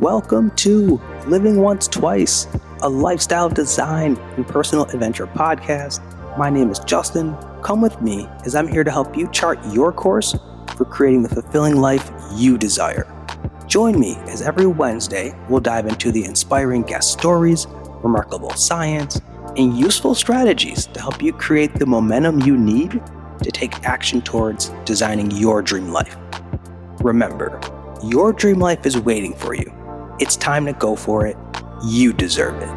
Welcome to Living Once Twice, a lifestyle design and personal adventure podcast. My name is Justin. Come with me as I'm here to help you chart your course for creating the fulfilling life you desire. Join me as every Wednesday we'll dive into the inspiring guest stories, remarkable science, and useful strategies to help you create the momentum you need to take action towards designing your dream life. Remember, your dream life is waiting for you. It's time to go for it. You deserve it.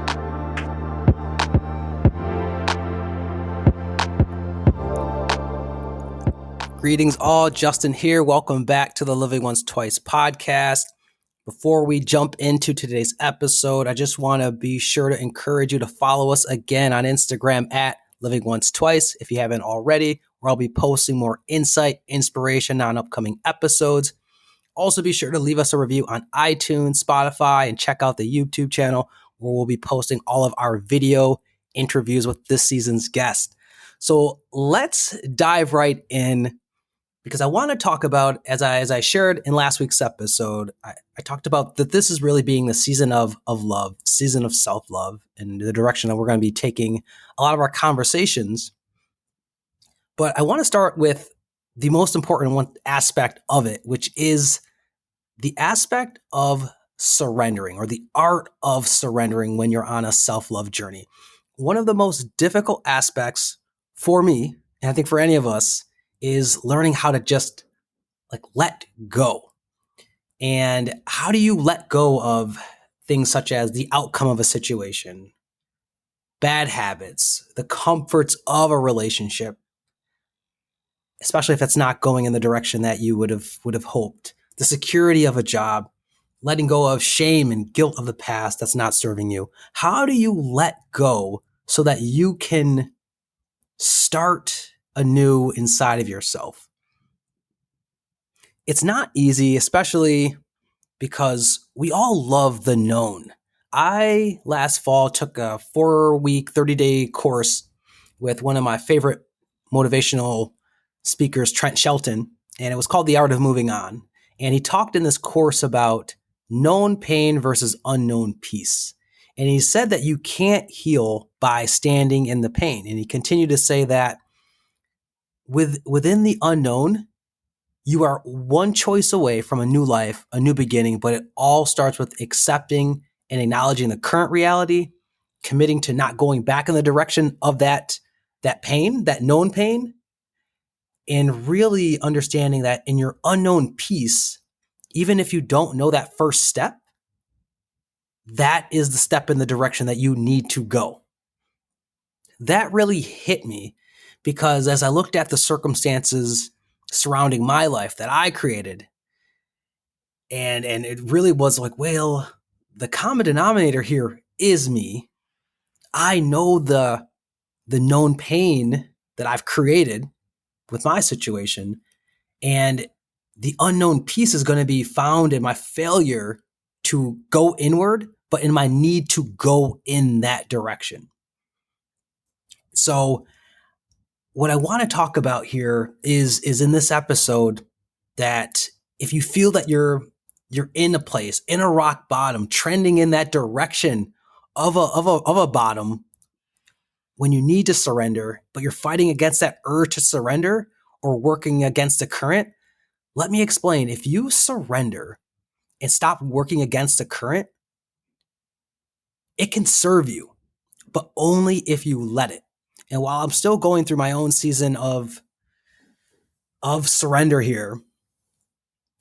Greetings all, Justin here. Welcome back to the Living Once Twice podcast. Before we jump into today's episode, I just want to be sure to encourage you to follow us again on Instagram at Living Once Twice if you haven't already, where I'll be posting more insight, inspiration on upcoming episodes. Also, be sure to leave us a review on iTunes, Spotify, and check out the YouTube channel where we'll be posting all of our video interviews with this season's guest. So let's dive right in because I want to talk about, as I shared in last week's episode, I talked about that this is really being the season of love, season of self-love, and the direction that we're going to be taking a lot of our conversations. But I want to start with the most important one aspect of it, which is the aspect of surrendering, or the art of surrendering when you're on a self-love journey. One of the most difficult aspects for me, and I think for any of us, is learning how to just let go. And how do you let go of things such as the outcome of a situation, bad habits, the comforts of a relationship, especially if it's not going in the direction that you would have hoped, the security of a job, letting go of shame and guilt of the past that's not serving you. How do you let go so that you can start anew inside of yourself? It's not easy, especially because we all love the known. I last fall took a 4-week, 30-day course with one of my favorite motivational speakers, Trent Shelton, and it was called The Art of Moving On. And he talked in this course about known pain versus unknown peace. And he said that you can't heal by standing in the pain. And he continued to say that within the unknown, you are one choice away from a new life, a new beginning, but it all starts with accepting and acknowledging the current reality, committing to not going back in the direction of that pain, that known pain, and really understanding that in your unknown peace, even if you don't know that first step, that is the step in the direction that you need to go. That really hit me because as I looked at the circumstances surrounding my life that I created, and it really was like, well, the common denominator here is me. I know the known pain that I've created with my situation, and the unknown piece is going to be found in my failure to go inward, but in my need to go in that direction. So what I want to talk about here is in this episode that if you feel that you're in a place, in a rock bottom, trending in that direction of a bottom, when you need to surrender, but you're fighting against that urge to surrender or working against the current, let me explain. If you surrender and stop working against the current, it can serve you, but only if you let it. And while I'm still going through my own season of surrender here,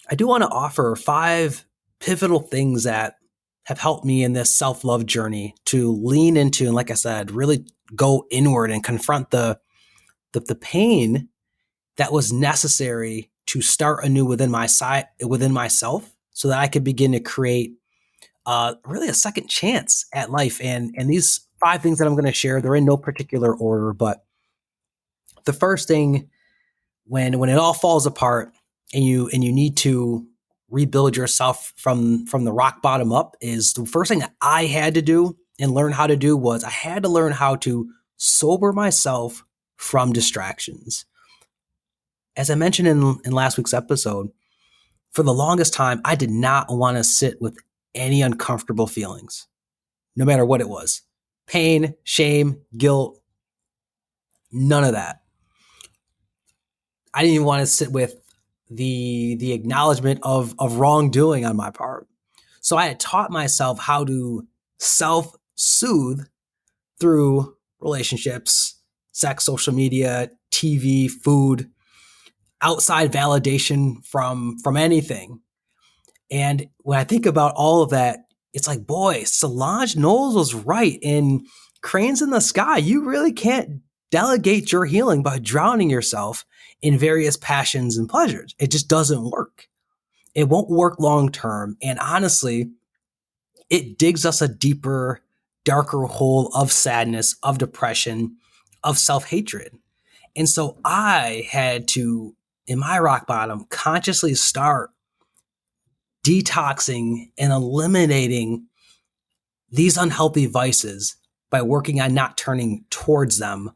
I do want to offer 5 pivotal things that have helped me in this self-love journey to lean into, and like I said, really go inward and confront the pain that was necessary to start anew within myself so that I could begin to create really a second chance at life. And these 5 things that I'm going to share, they're in no particular order, but the first thing, when it all falls apart and you need to rebuild yourself from the rock bottom up, is the first thing that I had to do and learn how to do was I had to learn how to sober myself from distractions. As I mentioned in last week's episode, for the longest time, I did not want to sit with any uncomfortable feelings, no matter what it was. Pain, shame, guilt, none of that. I didn't even want to sit with the acknowledgement of wrongdoing on my part. So I had taught myself how to self-soothe through relationships, sex, social media, TV, food, outside validation from anything. And when I think about all of that, it's like, boy, Solange Knowles was right. In Cranes in the Sky, you really can't delegate your healing by drowning yourself in various passions and pleasures. It just doesn't work. It won't work long term. And honestly, it digs us a deeper, darker hole of sadness, of depression, of self-hatred. And so I had to, in my rock bottom, consciously start detoxing and eliminating these unhealthy vices by working on not turning towards them,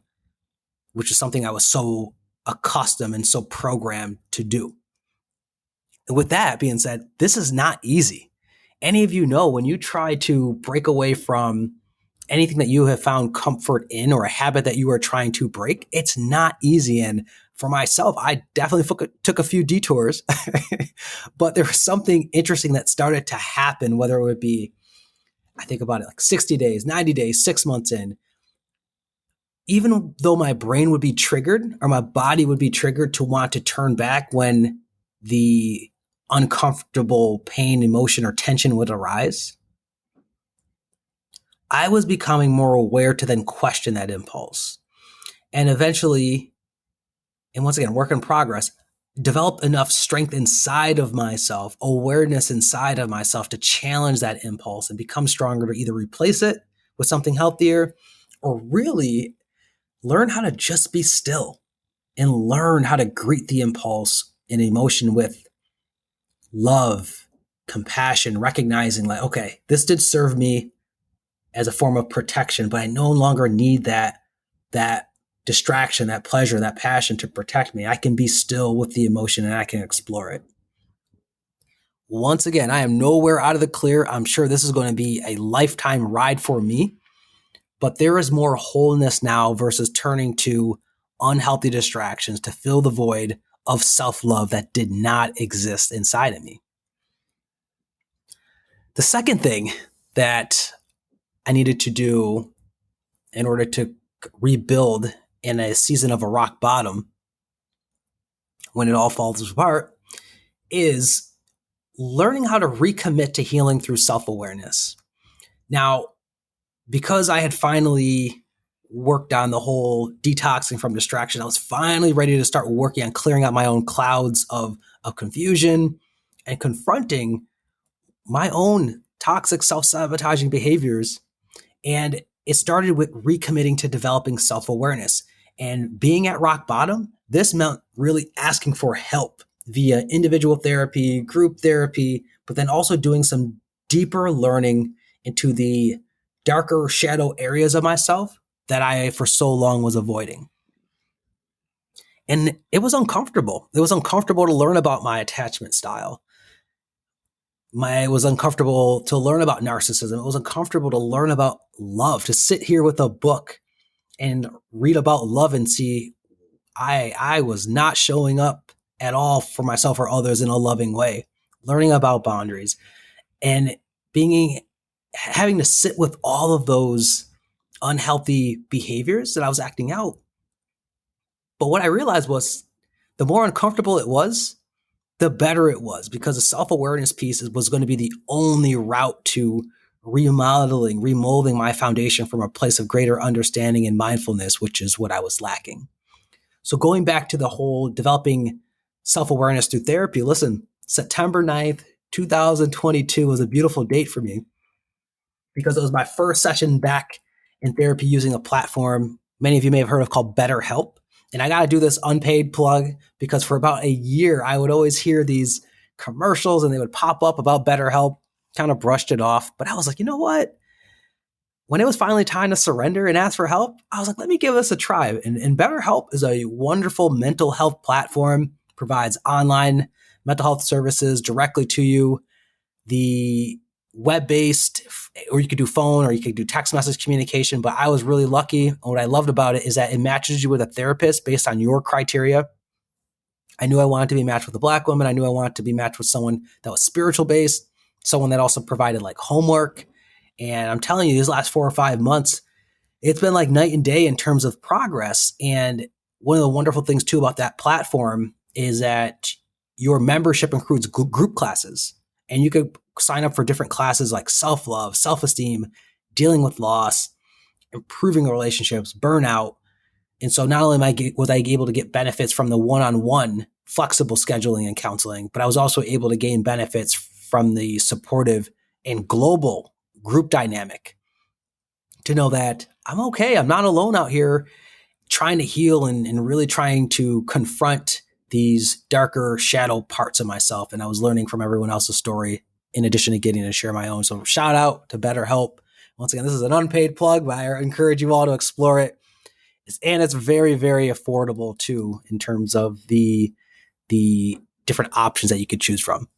which is something I was so accustomed and so programmed to do. And with that being said, this is not easy. Any of you know when you try to break away from anything that you have found comfort in or a habit that you are trying to break, it's not easy. And for myself, I definitely took a few detours, but there was something interesting that started to happen, whether it would be, I think about it like 60 days, 90 days, 6 months in. Even though my brain would be triggered or my body would be triggered to want to turn back when the uncomfortable pain, emotion, or tension would arise, I was becoming more aware to then question that impulse. And eventually, and once again, work in progress, develop enough strength inside of myself, awareness inside of myself to challenge that impulse and become stronger to either replace it with something healthier or really learn how to just be still and learn how to greet the impulse and emotion with love, compassion, recognizing like, okay, this did serve me as a form of protection, but I no longer need that distraction, that pleasure, that passion to protect me. I can be still with the emotion and I can explore it. Once again, I am nowhere out of the clear. I'm sure this is going to be a lifetime ride for me, but there is more wholeness now versus turning to unhealthy distractions to fill the void of self-love that did not exist inside of me. The second thing that I needed to do in order to rebuild in a season of a rock bottom when it all falls apart is learning how to recommit to healing through self-awareness. Now, because I had finally worked on the whole detoxing from distraction, I was finally ready to start working on clearing out my own clouds of confusion and confronting my own toxic self-sabotaging behaviors. And it started with recommitting to developing self-awareness. And being at rock bottom, this meant really asking for help via individual therapy, group therapy, but then also doing some deeper learning into the darker shadow areas of myself that I for so long was avoiding. And it was uncomfortable. It was uncomfortable to learn about my attachment style. It was uncomfortable to learn about narcissism. It was uncomfortable to learn about love, to sit here with a book and read about love and see I was not showing up at all for myself or others in a loving way, learning about boundaries and having to sit with all of those unhealthy behaviors that I was acting out. But what I realized was the more uncomfortable it was, the better it was, because the self-awareness piece was going to be the only route to remolding my foundation from a place of greater understanding and mindfulness, which is what I was lacking. So going back to the whole developing self-awareness through therapy, listen, September 9th, 2022 was a beautiful date for me because it was my first session back in therapy using a platform many of you may have heard of called BetterHelp. And I got to do this unpaid plug because for about a year, I would always hear these commercials and they would pop up about BetterHelp, kind of brushed it off. But I was like, you know what? When it was finally time to surrender and ask for help, I was like, let me give this a try. And BetterHelp is a wonderful mental health platform, provides online mental health services directly to you. The web-based, or you could do phone, or you could do text message communication. But I was really lucky. And what I loved about it is that it matches you with a therapist based on your criteria. I knew I wanted to be matched with a Black woman. I knew I wanted to be matched with someone that was spiritual based, someone that also provided like homework. And I'm telling you, these last 4 or 5 months, it's been like night and day in terms of progress. And one of the wonderful things too about that platform is that your membership includes group classes, and you could sign up for different classes like self-love, self-esteem, dealing with loss, improving relationships, burnout. And so not only was I able to get benefits from the one-on-one flexible scheduling and counseling, but I was also able to gain benefits from the supportive and global group dynamic to know that I'm okay. I'm not alone out here trying to heal and really trying to confront these darker shadow parts of myself. And I was learning from everyone else's story in addition to getting to share my own. So shout out to BetterHelp. Once again, this is an unpaid plug, but I encourage you all to explore it. And it's very, very affordable too, in terms of the different options that you could choose from.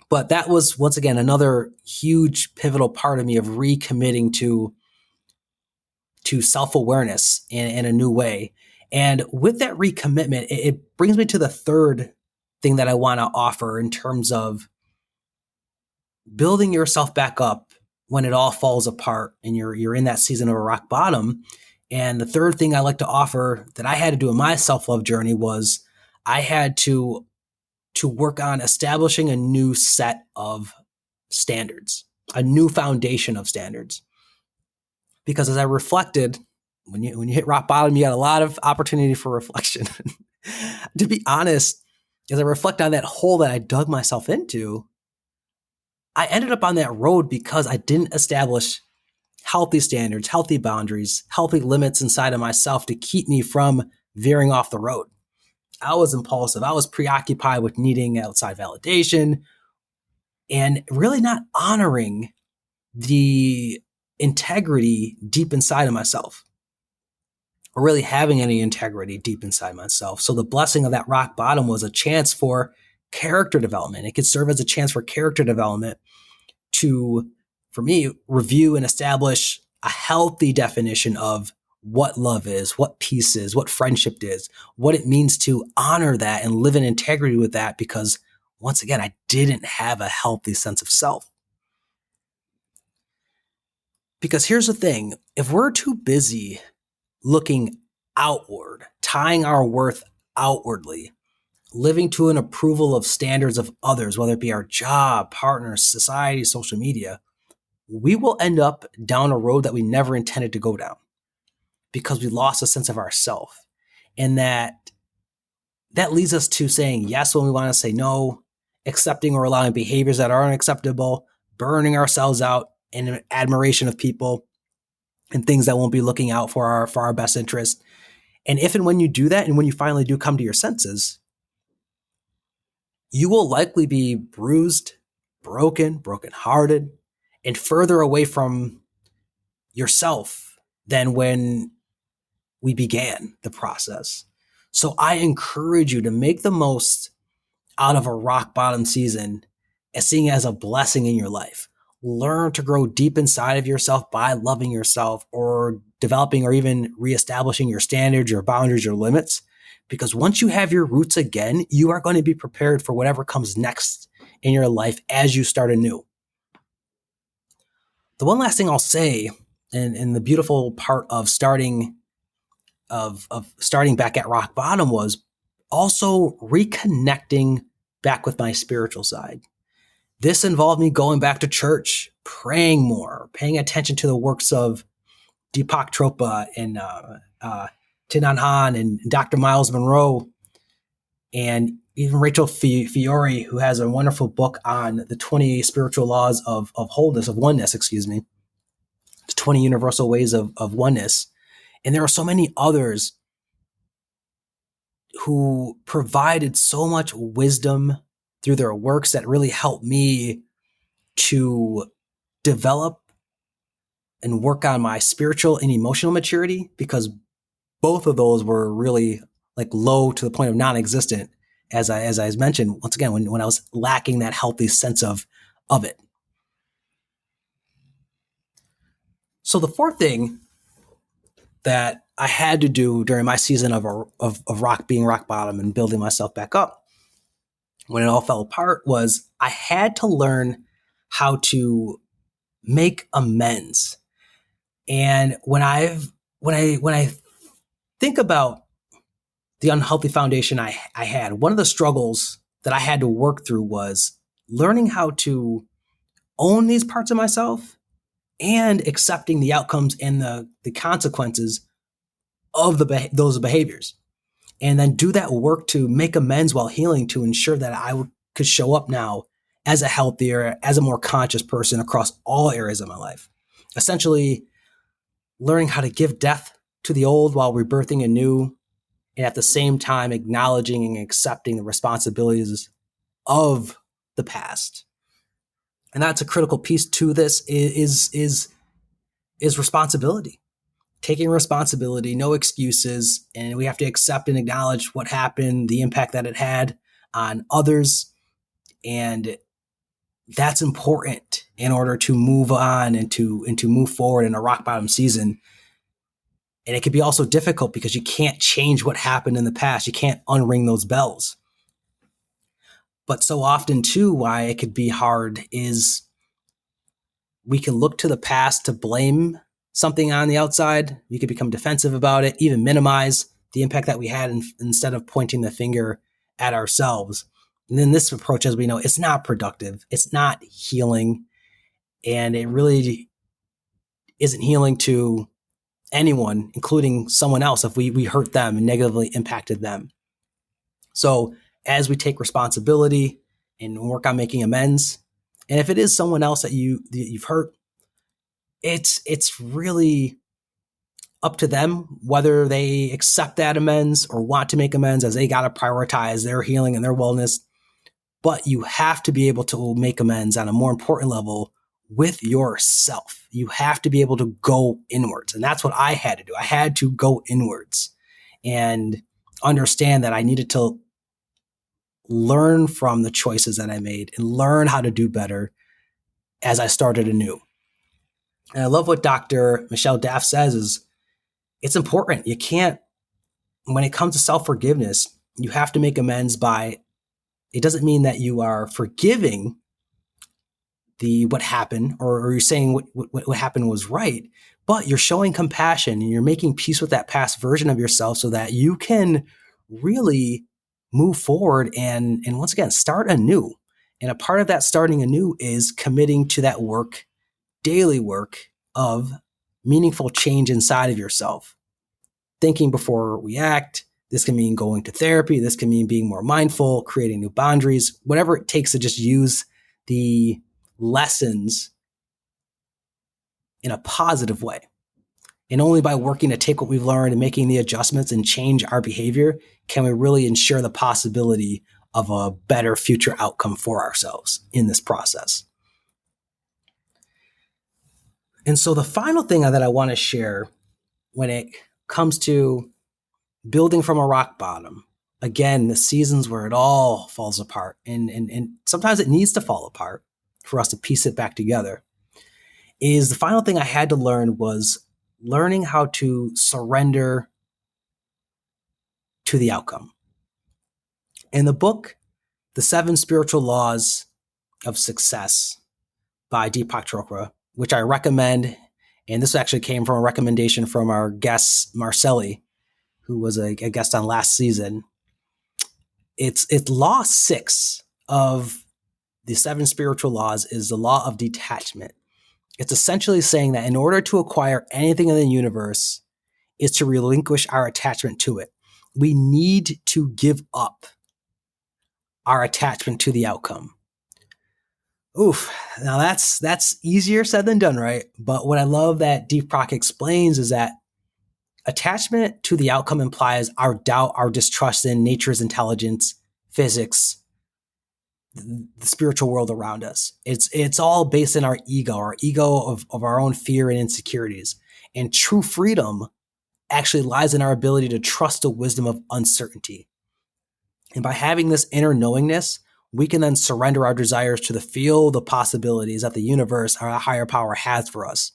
But that was, once again, another huge pivotal part of me of recommitting to self-awareness in a new way. And with that recommitment, it brings me to the third thing that I want to offer in terms of building yourself back up when it all falls apart and you're in that season of a rock bottom. And the third thing I like to offer that I had to do in my self-love journey was I had to work on establishing a new set of standards, a new foundation of standards. Because as I reflected, when you hit rock bottom, you got a lot of opportunity for reflection. To be honest, as I reflect on that hole that I dug myself into, I ended up on that road because I didn't establish healthy standards, healthy boundaries, healthy limits inside of myself to keep me from veering off the road. I was impulsive. I was preoccupied with needing outside validation and really not honoring the integrity deep inside of myself, or really having any integrity deep inside myself. So the blessing of that rock bottom was a chance for character development. It could serve as a chance for character development to, for me, review and establish a healthy definition of what love is, what peace is, what friendship is, what it means to honor that and live in integrity with that. Because once again, I didn't have a healthy sense of self. Because here's the thing, if we're too busy looking outward, tying our worth outwardly, living to an approval of standards of others, whether it be our job, partners, society, social media, we will end up down a road that we never intended to go down because we lost a sense of ourself. And that leads us to saying yes when we want to say no, accepting or allowing behaviors that are unacceptable, burning ourselves out in admiration of people and things that won't be looking out for our best interest. And if and when you do that, and when you finally do come to your senses, you will likely be bruised, brokenhearted, and further away from yourself than when we began the process. So I encourage you to make the most out of a rock bottom season as seeing it as a blessing in your life. Learn to grow deep inside of yourself by loving yourself or developing or even reestablishing your standards, your boundaries, your limits. Because once you have your roots again, you are going to be prepared for whatever comes next in your life as you start anew. The one last thing I'll say, and the beautiful part of starting back at rock bottom, was also reconnecting back with my spiritual side. This involved me going back to church, praying more, paying attention to the works of Deepak Chopra and Thich Nhat Hanh and Dr. Miles Monroe, and even Rachel Fiore, who has a wonderful book on the 20 spiritual laws of oneness, the 20 universal ways of oneness. And there are so many others who provided so much wisdom through their works that really helped me to develop and work on my spiritual and emotional maturity, because both of those were really like low to the point of non-existent, as I mentioned, once again, when I was lacking that healthy sense of it. So the fourth thing that I had to do during my season of being rock bottom and building myself back up when it all fell apart was I had to learn how to make amends. And when I think about the unhealthy foundation I had, one of the struggles that I had to work through was learning how to own these parts of myself and accepting the outcomes and the consequences of those behaviors. And then do that work to make amends while healing to ensure that I could show up now as a healthier, as a more conscious person across all areas of my life. Essentially, learning how to give death to the old while rebirthing a new, and at the same time acknowledging and accepting the responsibilities of the past. And that's a critical piece to this is responsibility. Taking responsibility, no excuses, and we have to accept and acknowledge what happened, the impact that it had on others. And that's important in order to move on and to move forward in a rock bottom season. And it can be also difficult because you can't change what happened in the past. You can't unring those bells. But so often too, why it could be hard is we can look to the past to blame something on the outside. We could become defensive about it, even minimize the impact that we had instead of pointing the finger at ourselves. And then this approach, as we know, it's not productive. It's not healing. And it really isn't healing to anyone, including someone else, if we hurt them and negatively impacted them. So as we take responsibility and work on making amends, and if it is someone else that you've hurt, it's really up to them whether they accept that amends or want to make amends, as they got to prioritize their healing and their wellness. But you have to be able to make amends on a more important level with yourself. You have to be able to go inwards. And that's what I had to do. I had to go inwards and understand that I needed to learn from the choices that I made and learn how to do better as I started anew. And I love what Dr. Michelle Daff says is it's important. You can't, when it comes to self-forgiveness, you have to make amends by, it doesn't mean that you are forgiving what happened, or you're saying what happened was right, but you're showing compassion and you're making peace with that past version of yourself so that you can really move forward and once again, start anew. And a part of that starting anew is committing to that work, daily work of meaningful change inside of yourself. Thinking before we act. This can mean going to therapy. This can mean being more mindful, creating new boundaries, whatever it takes to just use the lessons in a positive way. And only by working to take what we've learned and making the adjustments and change our behavior can we really ensure the possibility of a better future outcome for ourselves in this process. And so the final thing that I want to share when it comes to building from a rock bottom, again, the seasons where it all falls apart, and sometimes it needs to fall apart for us to piece it back together, is the final thing I had to learn was learning how to surrender to the outcome. In the book, The 7 Spiritual Laws of Success by Deepak Chopra, which I recommend, and this actually came from a recommendation from our guest, Marcelli, who was a guest on last season. It's law 6 of the 7 spiritual laws is the law of detachment. It's essentially saying that in order to acquire anything in the universe is to relinquish our attachment to it. We need to give up our attachment to the outcome. Oof. Now that's easier said than done, right? But what I love that Deepak explains is that attachment to the outcome implies our doubt, our distrust in nature's intelligence, physics, the spiritual world around us. It's all based in our ego of our own fear and insecurities. And true freedom actually lies in our ability to trust the wisdom of uncertainty. And by having this inner knowingness, we can then surrender our desires to the possibilities that the universe, our higher power, has for us.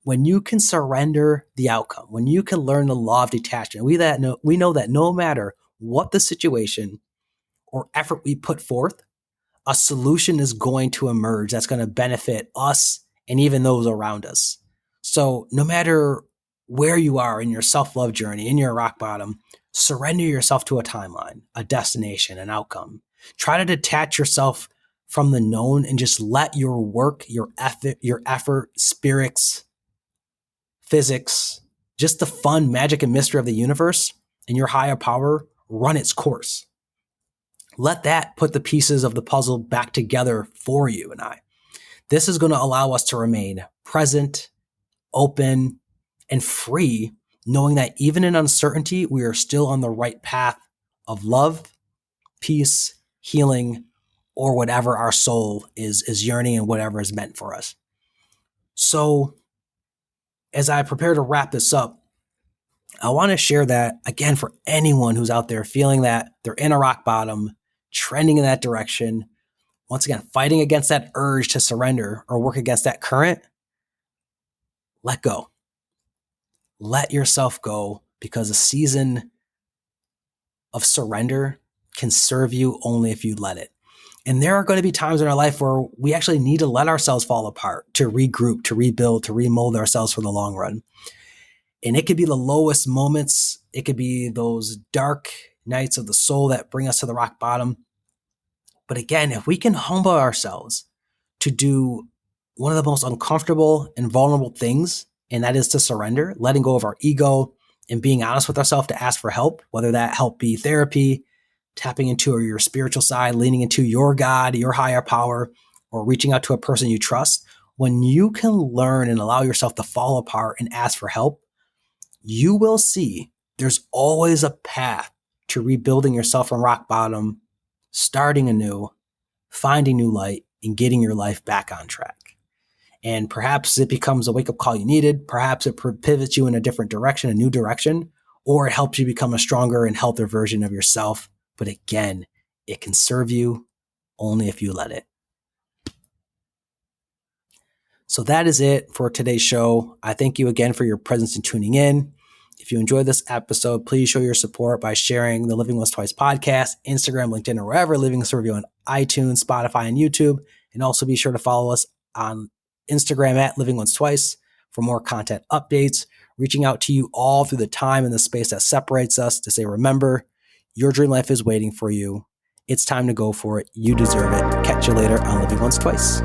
when you can surrender the outcome, when you can learn the law of detachment, we know that no matter what the situation or effort we put forth, a solution is going to emerge that's going to benefit us and even those around us. So no matter where you are in your self-love journey, in your rock bottom, surrender yourself to a timeline, a destination, an outcome. Try to detach yourself from the known and just let your work, your effort, spirits, physics, just the fun, magic, and mystery of the universe and your higher power run its course. Let that put the pieces of the puzzle back together for you and I. This is going to allow us to remain present, open, and free, knowing that even in uncertainty, we are still on the right path of love, peace, healing, or whatever our soul is yearning and whatever is meant for us. So as I prepare to wrap this up, I want to share that again for anyone who's out there feeling that they're in a rock bottom, trending in that direction. Once again, fighting against that urge to surrender or work against that current, let go. Let yourself go, because a season of surrender can serve you only if you let it. And there are going to be times in our life where we actually need to let ourselves fall apart, to regroup, to rebuild, to remold ourselves for the long run. And it could be the lowest moments. It could be those dark nights of the soul that bring us to the rock bottom. But again, if we can humble ourselves to do one of the most uncomfortable and vulnerable things, and that is to surrender, letting go of our ego and being honest with ourselves to ask for help, whether that help be therapy, tapping into your spiritual side, leaning into your God, your higher power, or reaching out to a person you trust. When you can learn and allow yourself to fall apart and ask for help, you will see there's always a path to rebuilding yourself from rock bottom, starting anew, finding new light, and getting your life back on track. And perhaps it becomes a wake-up call you needed. Perhaps it pivots you in a different direction, a new direction, or it helps you become a stronger and healthier version of yourself. But again, it can serve you only if you let it. So that is it for today's show. I thank you again for your presence and tuning in. If you enjoyed this episode, please show your support by sharing the Living Once Twice podcast, Instagram, LinkedIn, or wherever, leaving us a review on iTunes, Spotify, and YouTube. And also be sure to follow us on Instagram at Living Once Twice for more content updates, reaching out to you all through the time and the space that separates us to say, remember, your dream life is waiting for you. It's time to go for it. You deserve it. Catch you later on Living Once Twice.